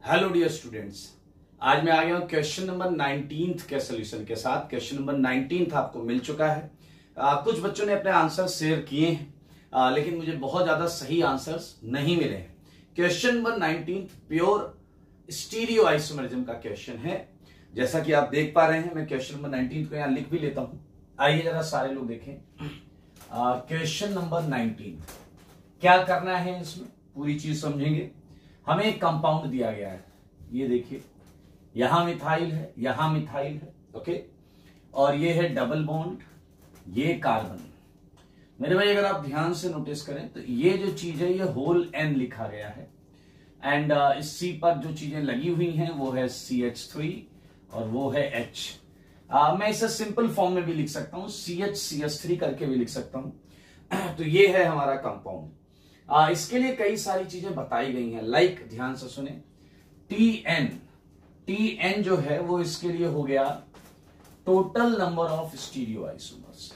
Hello dear students, आज मैं आ गया हूं क्वेश्चन नंबर 19 के सोल्यूशन के साथ। क्वेश्चन नंबर 19 आपको मिल चुका है। कुछ बच्चों ने अपने आंसर शेयर किए हैं, लेकिन मुझे बहुत ज्यादा सही आंसर्स नहीं मिले हैं। Question number 19 pure stereo isomerism का क्वेश्चन है। जैसा कि आप देख पा रहे हैं, मैं क्वेश्चन नंबर 19 को यहां लिख भी लेता हूं। आइए जरा सारे लोग देखें। क्वेश्चन नंबर 19 क्या करना है, इसमें पूरी चीज समझेंगे। हमें एक कंपाउंड दिया गया है, ये देखिए, यहां मिथाइल है, यहां मिथाइल है, ओके, और ये है डबल बॉन्ड, ये कार्बन। मेरे भाई अगर आप ध्यान से नोटिस करें तो ये जो चीज है ये होल एन लिखा गया है, एंड इस सी पर जो चीजें लगी हुई हैं वो है CH3 और वो है H। मैं इसे सिंपल फॉर्म में भी लिख सकता हूं, CH3 करके भी लिख सकता हूं। तो ये है हमारा कंपाउंड। इसके लिए कई सारी चीजें बताई गई हैं, लाइक ध्यान से सुने, TN जो है वो इसके लिए हो गया total number of stereo isomers.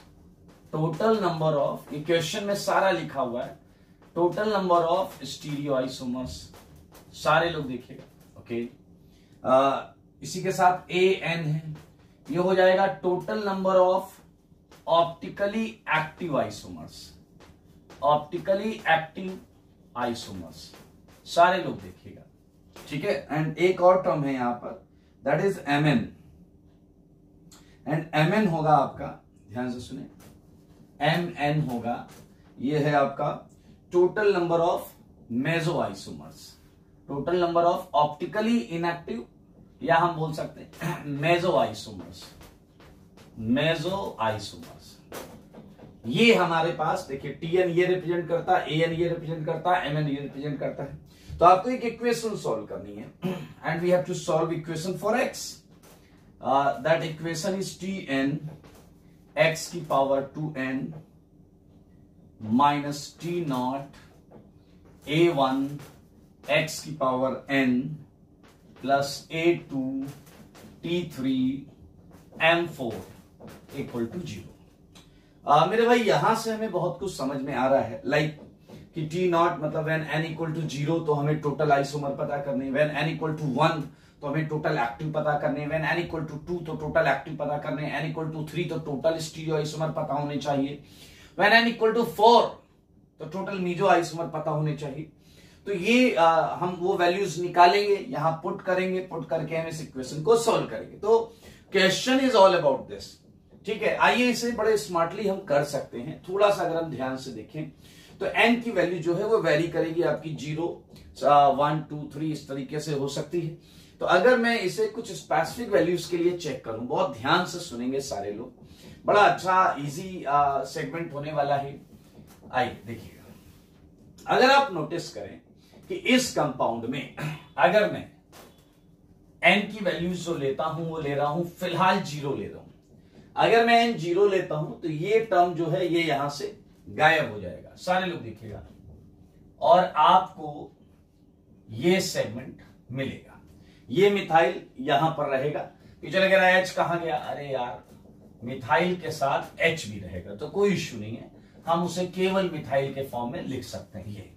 Total number of, ये क्वेश्चन में सारा लिखा हुआ है, total number of stereo isomers. सारे लोग देखिएगा, ओके। इसी के साथ AN है, ये हो जाएगा total number of optically active isomers. Optically active isomers, सारे लोग देखिएगा, ठीक है। एंड एक और टर्म है यहां पर, that is MN। And MN होगा आपका, ध्यान से सुने, MN होगा, ये है आपका total number of meso isomers. Total number of optically inactive, या हम बोल सकते हैं मेसो आइसोमर्स। मेसो आइसोमर्स ये हमारे पास देखिए, TN ये रिप्रेजेंट करता है, AN ये रिप्रेजेंट करता है, MN ये रिप्रेजेंट करता है। तो आपको एक इक्वेशन सॉल्व करनी है, and we have to solve equation for X। That equation is TN X की power 2N minus T0 A1 X की power N plus A2 T3 M4 equal to 0। मेरे भाई यहां से हमें बहुत कुछ समझ में आ रहा है, लाइक कि T0 मतलब व्हेन N इक्वल टू 0 तो हमें टोटल आइसोमर पता करनी है, व्हेन N इक्वल टू 1 तो हमें टोटल एक्टिव पता करने, व्हेन N इक्वल टू 2 तो टोटल एक्टिव पता करने, N इक्वल टू 3 तो टोटल स्टीरियो आइसोमर पता होने चाहिए, व्हेन N इक्वल टू 4 तो टोटल मीजो आइसोमर पता होने चाहिए। तो ये हम वो वैल्यूज निकालेंगे, यहां पुट करेंगे, पुट करके हम इस इक्वेशन को सॉल्व करेंगे। तो question is all about this, ठीक है। आइए इसे बड़े स्मार्टली हम कर सकते हैं। थोड़ा सा अगर हम ध्यान से देखें तो N की वैल्यू जो है वो वेरी करेगी, आपकी 0, 1, 2, 3 इस तरीके से हो सकती है। तो अगर मैं इसे कुछ स्पेसिफिक वैल्यूज के लिए चेक करूं, बहुत ध्यान से सुनेंगे सारे लोग, बड़ा अच्छा इजी सेगमेंट होने वाला है। आइए देखिएगा, अगर आप नोटिस करें कि इस कंपाउंड में अगर मैं N की वैल्यूज जो लेता हूं वो ले रहा हूं फिलहाल 0 ले रहा हूं। अगर मैं N 0 लेता हूं तो ये टर्म जो है ये यहां से गायब हो जाएगा, सारे लोग देखिएगा, और आपको ये सेगमेंट मिलेगा। ये मिथाइल यहां पर रहेगा, कि चले गया H कहां गया, अरे यार मिथाइल के साथ H भी रहेगा, तो कोई इश्यू नहीं है, हम उसे केवल मिथाइल के फॉर्म में लिख सकते हैं। ये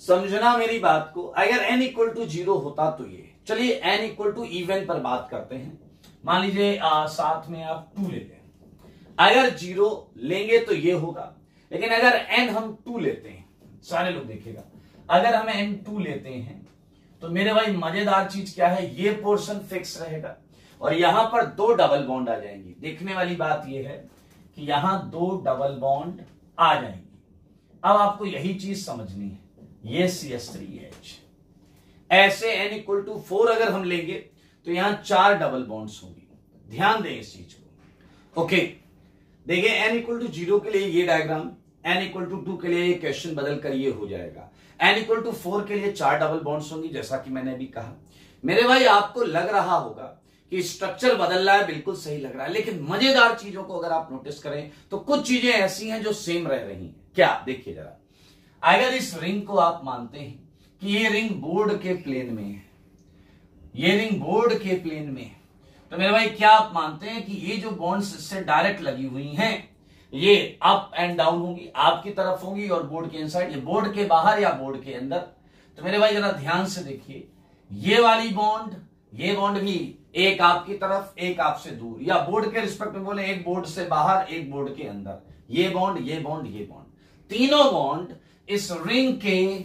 समझना मेरी बात को। अगर N इक्वल टू 0 होता तो ये, चलिए N इक्वल टू इवन पर बात करते हैं। मान लीजिए साथ में आप 2 ले लें, अगर 0 लेंगे तो ये होगा, लेकिन अगर N हम 2 लेते हैं, सारे लोग देखिएगा, अगर हम N 2 लेते हैं तो मेरे भाई मजेदार चीज क्या है, ये पोर्शन फिक्स रहेगा और यहां पर 2 डबल बॉन्ड आ जाएंगी। देखने वाली बात यह है कि यहां 2 डबल बॉन्ड आ जाएंगी। अब आपको यही चीज समझनी है, ये CH3H। ऐसे N इक्वल टू 4 अगर हम लेंगे तो यहां 4 डबल बॉन्ड्स होंगी। ध्यान दें इस चीज को, ओके। देखिए N इक्वल टू 0 के लिए ये डायग्राम, N इक्वल टू 2 के लिए ये क्वेश्चन बदल कर ये हो जाएगा। N इक्वल टू 4 के लिए 4 डबल बॉन्ड्स होंगी, जैसा कि मैंने अभी कहा। मेरे भाई आपको लग रहा होगा कि स्ट्रक्चर बदल रहा है, बिल्कुल सही लग रहा है, लेकिन मजेदार चीजों को अगर आप नोटिस करें तो कुछ चीजें ऐसी हैं जो सेम रह रही हैं। क्या, देखिए जरा, अगर इस रिंग को आप मानते हैं कि ये रिंग बोर्ड के प्लेन में है, ये रिंग बोर्ड के प्लेन में है, तो मेरे भाई क्या आप मानते हैं कि ये जो बॉन्ड्स इससे डायरेक्ट लगी हुई हैं ये अप एंड डाउन होंगी, आपकी तरफ होंगी और बोर्ड के इनसाइड, ये बोर्ड के बाहर या बोर्ड के अंदर। तो मेरे भाई जरा ध्यान से देखिए, ये वाली बॉन्ड, ये बॉन्ड भी एक आपकी तरफ एक आपसे दूर, या बोर्ड के रिस्पेक्ट में बोले एक बोर्ड से बाहर एक बोर्ड के अंदर, ये बॉन्ड ये बॉन्ड ये बॉन्ड, तीनों बॉन्ड इस रिंग के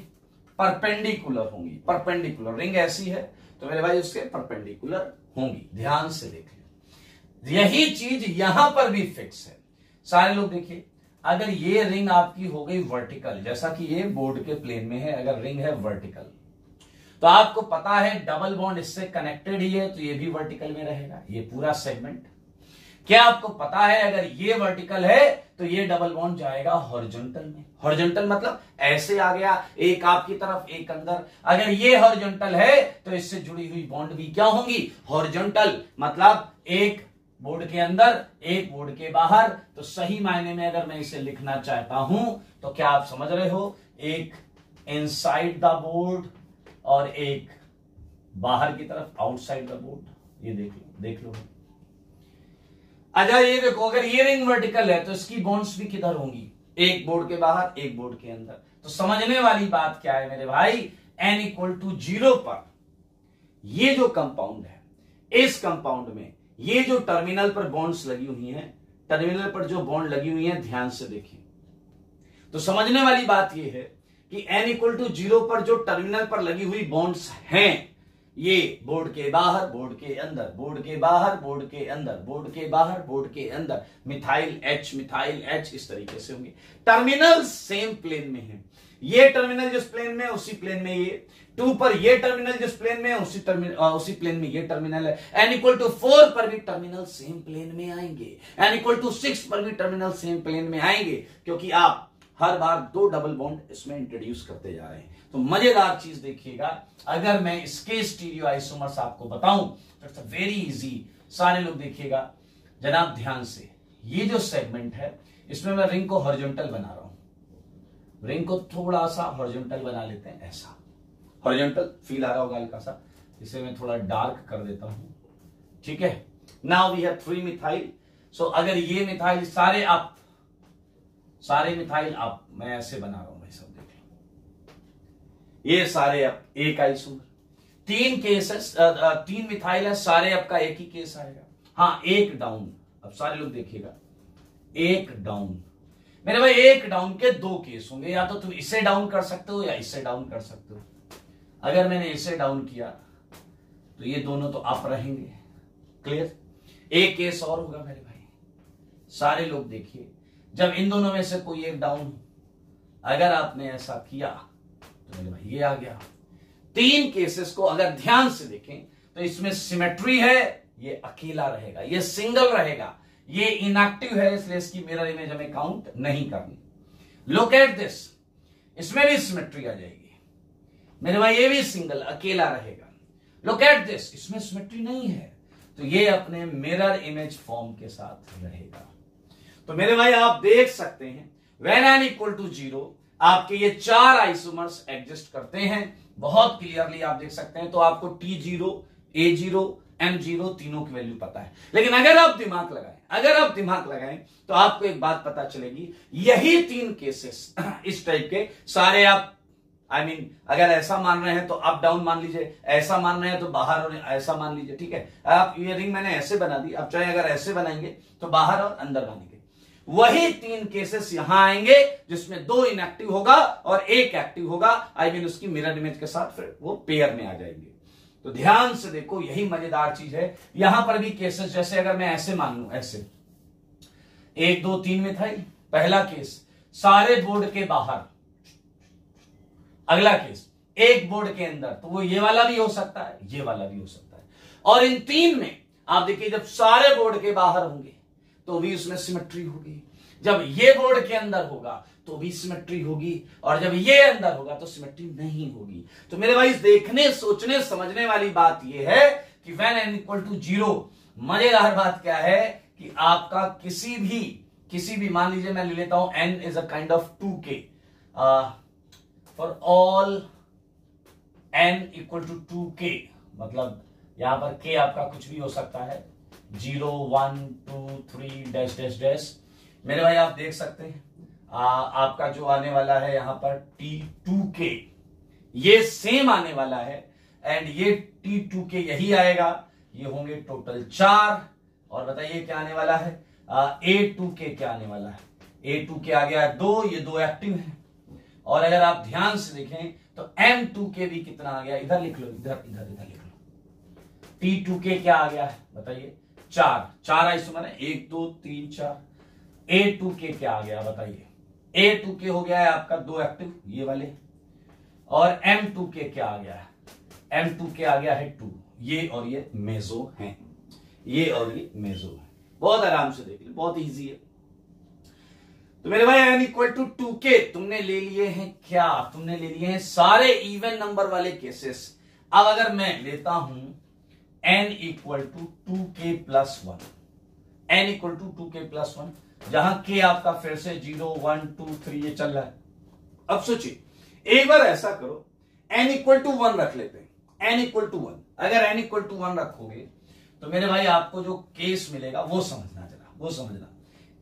परपेंडिकुलर होंगी। परपेंडिकुलर रिंग ऐसी है तो मेरे भाई उसके परपेंडिकुलर होंगी। ध्यान से देखिए, यही चीज यहां पर भी फिक्स है। सारे लोग देखिए, अगर ये रिंग आपकी हो गई वर्टिकल, जैसा कि ये बोर्ड के प्लेन में है, अगर रिंग है वर्टिकल, तो आपको पता है डबल बॉन्ड इससे कनेक्टेड ही है, तो ये भी वर्टिकल में रहेगा, ये पूरा सेगमेंट। क्या आपको पता है अगर ये वर्टिकल है तो ये डबल बॉन्ड जाएगा हॉरिजॉन्टल में। हॉरिजॉन्टल मतलब ऐसे आ गया, एक आपकी तरफ एक अंदर। अगर ये हॉरिजॉन्टल है तो इससे जुड़ी हुई बॉन्ड भी क्या होंगी, हॉरिजॉन्टल, मतलब एक बोर्ड के अंदर एक बोर्ड के बाहर। तो सही मायने में अगर मैं इसे लिखना चाहता हूं तो क्या आप समझ रहे हो, एक इनसाइड द बोर्ड और एक बाहर की तरफ आउटसाइड द बोर्ड। ये देख लो। अच्छा ये देखो, अगर ये रिंग वर्टिकल है तो इसकी बॉन्ड्स भी किधर होंगी, एक बोर्ड के बाहर एक बोर्ड के अंदर। तो समझने वाली बात क्या है मेरे भाई, n = 0 पर ये जो कंपाउंड है, इस कंपाउंड में ये जो टर्मिनल पर बॉन्ड्स लगी हुई हैं, टर्मिनल पर जो बॉन्ड लगी हुई हैं, ध्यान से देखिए। तो समझने वाली बात यह है कि n = 0 पर जो टर्मिनल पर लगी हुई बॉन्ड्स हैं, ये बोर्ड के बाहर बोर्ड के अंदर, बोर्ड के बाहर बोर्ड के अंदर, बोर्ड के बाहर बोर्ड के अंदर, मिथाइल H इस तरीके से होंगे। टर्मिनल सेम प्लेन में है, ये टर्मिनल जिस प्लेन में उसी प्लेन में ये 2 पर, ये टर्मिनल जिस प्लेन में उसी प्लेन में ये टर्मिनल है। n = 4 पर भी टर्मिनल सेम प्लेन में आएंगे, n = 6 पर भी टर्मिनल सेम प्लेन में आएंगे, क्योंकि आप हर बार 2 डबल बॉन्ड इसमें इंट्रोड्यूस करते जा रहे हैं। तो मजेदार चीज देखिएगा, अगर मैं इसके स्टीरियो आइसोमर्स आपको बताऊं तो इट्स वेरी इजी। सारे लोग देखिएगा जनाब ध्यान से, ये जो सेगमेंट है इसमें मैं रिंग को हॉरिजॉन्टल बना रहा हूं, रिंग को थोड़ा सा हॉरिजॉन्टल बना लेते हैं, ऐसा हॉरिजॉन्टल फील आ रहा होगा हल्का सा, इसे मैं थोड़ा डार्क कर देता हूं, ठीक है। Now we have 3 methyl. So अगर ये मिथाइल सारे मिथाइल आप, मैं ऐसे बना रहा हूं भाई, सब देख लो, ये सारे अब एक आइसोमर, 3 केसेस, 3 मिथाइल है, सारे आपका एक ही केस आएगा। हाँ, एक डाउन, अब सारे लोग देखिएगा, एक डाउन मेरे भाई, एक डाउन के 2 केस होंगे, या तो तुम इसे डाउन कर सकते हो या इसे डाउन कर सकते हो। अगर मैंने इसे डाउन किया तो ये दोनों तो अप रहेंगे, क्लियर। एक केस और होगा मेरे भाई, सारे लोग देखिए, जब इन दोनों में से कोई एक डाउन, अगर आपने ऐसा किया तो मेरे भाई ये आ गया। 3 केसेस को अगर ध्यान से देखें तो इसमें सिमेट्री है, ये अकेला रहेगा, ये सिंगल रहेगा, ये इनएक्टिव है, इसलिए इसकी मिरर इमेज हमें काउंट नहीं करनी। लुक एट दिस, इसमें भी सिमेट्री आ जाएगी मेरे भाई, ये भी सिंगल अकेला रहेगा। लुक एट दिस, इसमें सिमेट्री नहीं है, तो ये अपने मिरर इमेज फॉर्म के साथ रहेगा। तो मेरे भाई आप देख सकते हैं when n = 0 आपके ये 4 आइसोमर्स एग्जिस्ट करते हैं, बहुत क्लियरली आप देख सकते हैं। तो आपको T0, A0, M0 तीनों की वैल्यू पता है, लेकिन अगर आप दिमाग लगाएं तो आपको एक बात पता चलेगी, यही 3 केसेस इस टाइप के सारे आप अगर ऐसा मान रहे हैं तो अप डाउन मान लीजिए, ऐसा मान रहे हैं तो बाहर और ऐसा मान लीजिए, ठीक है। आप ये रिंग मैंने ऐसे बना दी, अब चाहे अगर ऐसे बनाएंगे तो बाहर और अंदर बनेंगे। वही 3 केसेस यहां आएंगे जिसमें 2 इनएक्टिव होगा और 1 एक्टिव होगा, उसकी मिरर इमेज के साथ फिर वो पेयर में आ जाएंगे। तो ध्यान से देखो, यही मजेदार चीज है। यहां पर भी केसेस, जैसे अगर मैं ऐसे मान लूं, ऐसे 1 2 3 मिथाइल, पहला केस सारे बोर्ड के बाहर, अगला केस एक बोर्ड के अंदर, तो वो ये वाला भी हो सकता है, ये वाला भी हो सकता है। और इन 3 में आप देखिए, जब सारे बोर्ड के बाहर होंगे तो भी उसमें सिमेट्री होगी, जब ये बोर्ड के अंदर होगा तो भी सिमेट्री होगी, और जब ये अंदर होगा तो सिमेट्री नहीं होगी। तो मेरे भाई देखने सोचने समझने वाली बात यह है कि when n = 0, मजेदार बात क्या है कि आपका किसी भी मान लीजिए मैं ले लेता हूं n is a kind of 2k, for all n = 2k, मतलब यहां पर k आपका कुछ भी हो सकता है, 0 1 2 3 डैश डैश डैश। मेरे भाई आप देख सकते हैं आपका जो आने वाला है यहां पर T2k, ये सेम आने वाला है एंड ये T2K यही आएगा, ये होंगे टोटल 4। और बताइए क्या आने वाला है, A2K क्या आने वाला है, A2K आ गया 2, ये 2 एक्टिव है। और अगर आप ध्यान से देखें तो M2K भी कितना आ गया, इधर लिख लो, इधर इधर इधर लिख लो। T2K क्या आ गया है बताइए, 4 आइसोमर है, 1 2 3 4। A2K क्या आ गया बताइए, A2K हो गया है आपका 2 एक्टिव ये वाले। और M2K क्या आ गया है, M2K आ गया है 2, ये और ये मेजो हैं, ये और ये मेजो है। बहुत आराम से देख लो, बहुत इजी है। तो मेरे भाई n इक्वल टू 2K तुमने ले लिए हैं क्या, तुमने ले लिए हैं सारे इवन नंबर वाले केसेस। अब अगर मैं लेता हूं n equal to 2K plus 1, n equal to 2K plus 1, जहां k आपका फिर से 0 1 2 3 ये चल रहा है। अब सोचिए एक बार ऐसा करो, n इक्वल टू 1 रख लेते हैं, n इक्वल टू 1। अगर n इक्वल टू 1 रखोगे तो मेरे भाई आपको जो केस मिलेगा वो समझना, जरा वो समझना।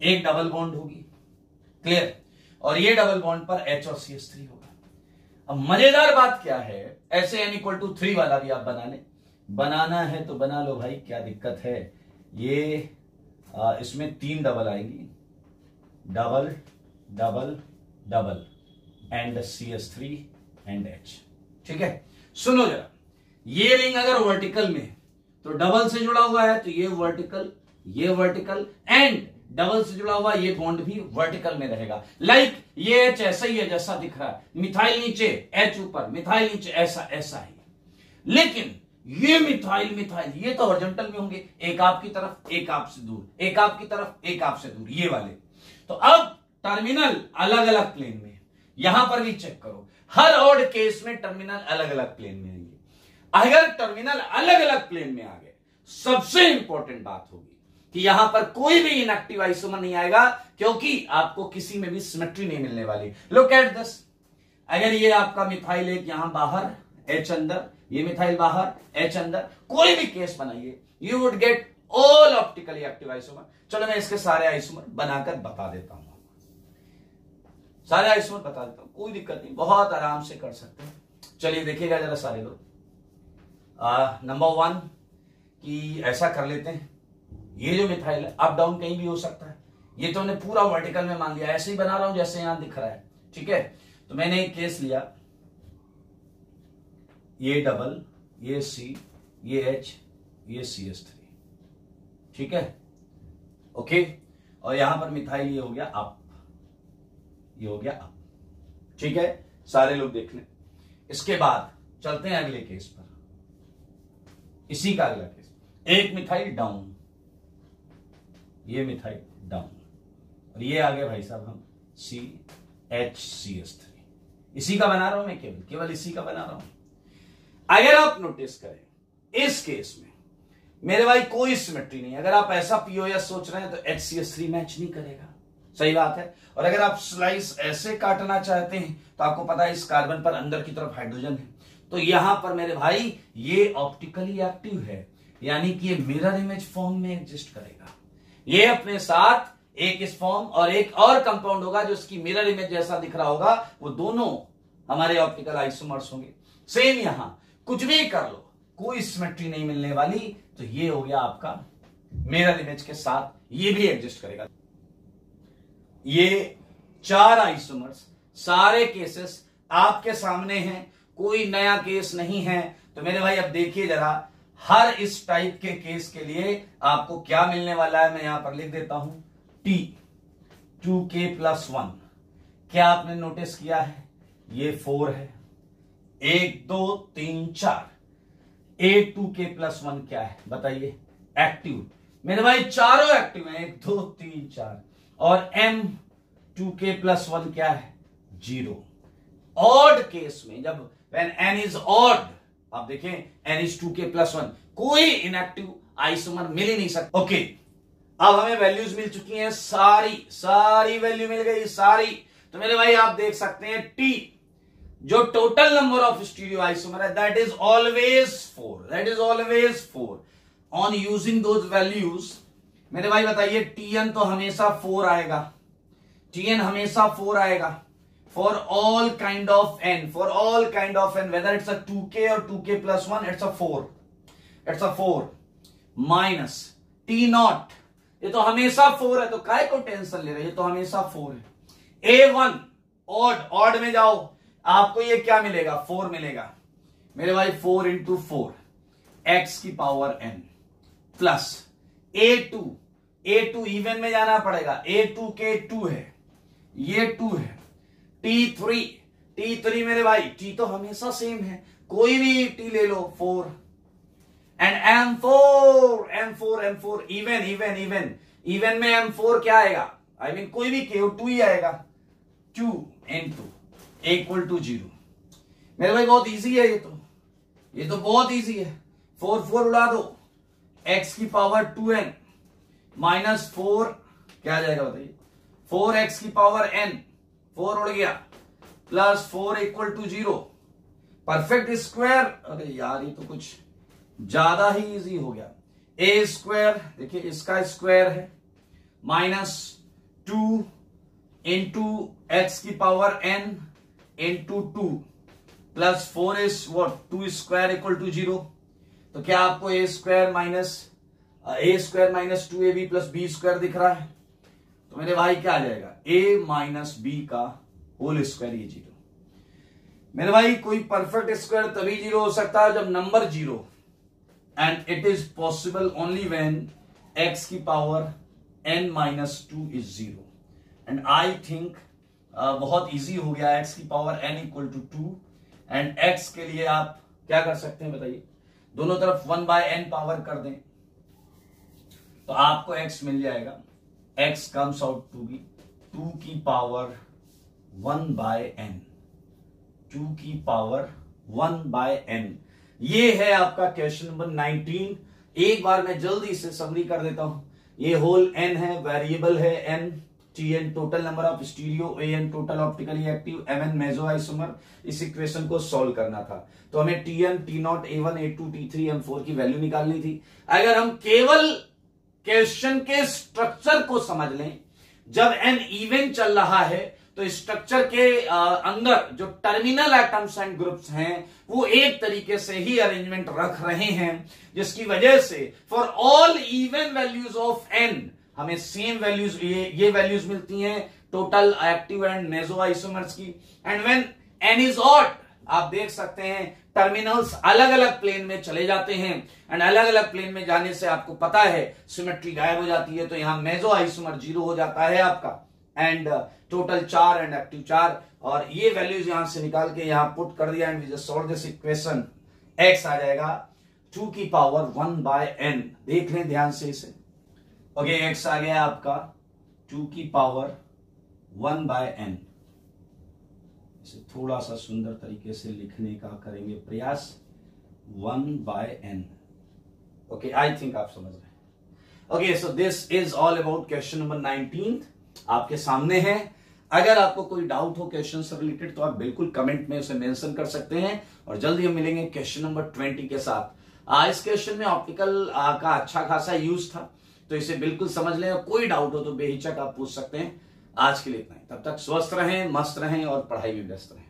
एक डबल बॉन्ड होगी, क्लियर, और ये डबल बॉन्ड पर H और CH3 होगा। अब मजेदार बात क्या है, ऐसे n इक्वल टू 3 वाला भी आप बना ले, बनाना है तो बना लो भाई, क्या दिक्कत है। ये इसमें 3 डबल आएंगी, double double double and CH3 and H, ठीक है। सुनो जरा, ये रिंग अगर वर्टिकल में तो डबल से जुड़ा हुआ है तो ये वर्टिकल, ये वर्टिकल, एंड डबल से जुड़ा हुआ ये बॉन्ड भी वर्टिकल में रहेगा। लाइक ये H ऐसा ही है जैसा दिख रहा है, मिथाइल नीचे H ऊपर, मिथाइल नीचे, ऐसा ऐसा ही। लेकिन ये मिथाइल मिथाइल ये तो हॉरिजॉन्टल में होंगे, एक आपकी तरफ एक आपसे दूर, एक आपकी तरफ एक आपसे दूर, ये वाले। तो अब टर्मिनल अलग अलग प्लेन में, यहां पर भी चेक करो, हर ऑड केस में टर्मिनल अलग अलग प्लेन में आएंगे। अगर टर्मिनल अलग अलग प्लेन में आ गए, सबसे इंपॉर्टेंट बात होगी कि यहां पर कोई भी इनएक्टिव आइसोमर नहीं आएगा, क्योंकि आपको किसी में भी सिमेट्री नहीं मिलने वाली। लुक एट दिस, अगर ये आपका मिथाइल एक यहां बाहर, H अंदर, ये मिथाइल बाहर, H अंदर, कोई भी केस बनाइए, you would get all optically active isomer. चलो मैं इसके सारे आइसोमर बनाकर बता देता हूं, सारे आइसोमर बता देता हूं, कोई दिक्कत नहीं, बहुत आराम से कर सकते हैं। चलिए देखिएगा जरा सारे लोग। नंबर 1 कि ऐसा कर लेते हैं, ये जो मिथाइल है अप डाउन कहीं भी हो सकता है, ये तो मैंने पूरा वर्टिकल में मान लिया, ऐसे ही बना रहा हूं जैसे यहां दिख रहा है, ठीक है। तो मैंने एक केस लिया, ये डबल, ये C, ये H, ये CH3, ठीक है, ओके। और यहां पर मिथाइल ये हो गया अप, ये हो गया अप, ठीक है। सारे लोग देख लें। इसके बाद चलते हैं अगले केस पर, इसी का अगला केस, एक मिथाइल डाउन, ये मिथाइल डाउन, और ये आ गया भाई साहब हम CHCH3, इसी का बना रहा हूं मैं, केवल इसी का बना रहा हूं। अगर आप नोटिस करें इस केस में मेरे भाई कोई सिमेट्री नहीं, अगर आप ऐसा POS सोच रहे हैं तो HCH3 मैच नहीं करेगा, सही बात है। और अगर आप स्लाइस ऐसे काटना चाहते हैं तो आपको पता है इस कार्बन पर अंदर की तरफ हाइड्रोजन है, तो यहां पर मेरे भाई ये ऑप्टिकली एक्टिव है, यानी कि ये मिरर इमेज फॉर्म में एग्जिस्ट करेगा। ये अपने साथ एक इस फॉर्म और एक और कंपाउंड होगा जो इसकी मिरर इमेज जैसा दिख रहा होगा, वो दोनों हमारे ऑप्टिकल आइसोमर्स होंगे। सेम यहां कुछ भी कर लो, कोई सिमेट्री नहीं मिलने वाली, तो ये हो गया आपका मिरर इमेज के साथ ये भी एग्जिस्ट करेगा। ये 4 आइसोमर्स, सारे केसेस आपके सामने हैं, कोई नया केस नहीं है। तो मेरे भाई अब देखिए जरा, हर इस टाइप के केस के लिए आपको क्या मिलने वाला है, मैं यहां पर लिख देता हूं T 2K प्लस 1। क्या आपने नोटिस किया है, ये 4 है, 1 2 3 4। A2K प्लस 1 क्या है बताइए, एक्टिव। मेरे भाई चारों एक्टिव हैं, 1 2 3 4। और M2K प्लस 1 क्या है, 0। ऑड केस में जब when n is odd, आप देखें n is 2K प्लस 1, कोई इनएक्टिव आइसोमर मिल ही नहीं सकता। ओके, अब हमें वैल्यूज मिल चुकी हैं, सारी वैल्यू मिल गई, सारी। तो मेरे भाई आप देख सकते हैं T जो total number of stereo isomer है, that is always 4, that is always 4। On using those values मेरे भाई बताइए Tn तो हमेशा 4 आएगा, Tn हमेशा 4 आएगा। for all kind of n, whether it's a 2k or 2k plus 1, it's a 4 minus t not, ये तो हमेशा 4 है, तो काय को टेंशन ले रहे, ये तो हमेशा 4 है। a1 ऑड में जाओ, आपको ये क्या मिलेगा, 4 मिलेगा मेरे भाई, 4 इंटू 4 x की power n plus a2 even में जाना पड़ेगा, a2 के 2 है, ये 2 है, t3 मेरे भाई, t तो हमेशा सेम है, कोई भी t ले लो 4 एंड m4 इवन में m4 क्या आएगा, आई मीन कोई भी k 2 ही आएगा, 2 into इक्वल टू 0। मेरे भाई बहुत इजी है ये तो बहुत इजी है, 4 उड़ा दो, x की पावर 2n माइनस 4 क्या आ जाएगा बताइए, 4x की पावर n, 4 उड़ गया, plus 4 equal to 0, perfect square. अरे यार ये तो कुछ ज्यादा ही इजी हो गया, a स्क्वायर देखिए इसका स्क्वायर है, माइनस 2 इंटू एक्स की power n into 2 plus 4 is what, 2 square equal to 0। तो क्या आपको a square minus 2ab plus b square दिख रहा है, तो मेरे भाई क्या आ जाएगा, a माइनस b का होल स्क्वायर, ये 0। मेरे भाई कोई परफेक्ट स्क्वायर तभी 0 हो सकता है जब number 0, and it is possible only when x की power n minus 2 is 0, and I think बहुत इजी हो गया, x की power n equal to 2, and x के लिए आप क्या कर सकते हैं बताइए, दोनों तरफ 1/n पावर कर दें तो आपको x मिल जाएगा, x comes out to be 2 की पावर 1/n, 2 की पावर 1/n। ये है आपका क्वेश्चन नंबर 19। एक बार मैं जल्दी से समरी कर देता हूं, ये होल n है, वेरिएबल है n, Tn total number of stereo, An total optically active, Mn meso isomer. इस इक्वेशन को सॉल्व करना था तो हमें Tn, T0, A1, A2, T3, M4 की वैल्यू निकालनी थी। अगर हम केवल क्वेश्चन के स्ट्रक्चर को समझ लें, जब n इवन चल रहा है तो स्ट्रक्चर के अंदर जो टर्मिनल एटम्स एंड ग्रुप्स हैं वो एक तरीके से ही अरेंजमेंट रख रहे हैं, जिसकी वजह से for all even values of n हमें सेम वैल्यूज, ये वैल्यूज मिलती हैं total active and meso isomers की। And when n is odd, आप देख सकते हैं टर्मिनल्स अलग अलग प्लेन में चले जाते हैं, एंड अलग अलग प्लेन में जाने से आपको पता है सिमेट्री गायब हो जाती है, तो यहां मेसो आइसोमर 0 हो जाता है आपका, एंड टोटल 4 एंड एक्टिव 4, और ये वैल्यूज यहां से निकाल के यहां पुट कर दिया, and we just solve this equation. x आ जाएगा 2 की पावर 1/n, देख लें ध्यान से इसे। ओके, x आ गया आपका 2 की पावर 1/n। इसे थोड़ा सा सुंदर तरीके से लिखने का करेंगे प्रयास, 1/n। ओके, आई थिंक आप समझ रहे हैं। Okay, so this is all about question number 19 आपके सामने है। अगर आपको कोई डाउट हो क्वेश्चन से रिलेटेड तो आप बिल्कुल कमेंट में उसे मेंशन कर सकते हैं, और जल्दी हम मिलेंगे क्वेश्चन नंबर 20 के साथ। इस क्वेश्चन में ऑप्टिकल का अच्छा खासा यूज था, तो इसे बिल्कुल समझ लें, और कोई डाउट हो तो बेहिचक आप पूछ सकते हैं। आज के लिए इतना ही, तब तक स्वस्थ रहें, मस्त रहें और पढ़ाई में व्यस्त रहें।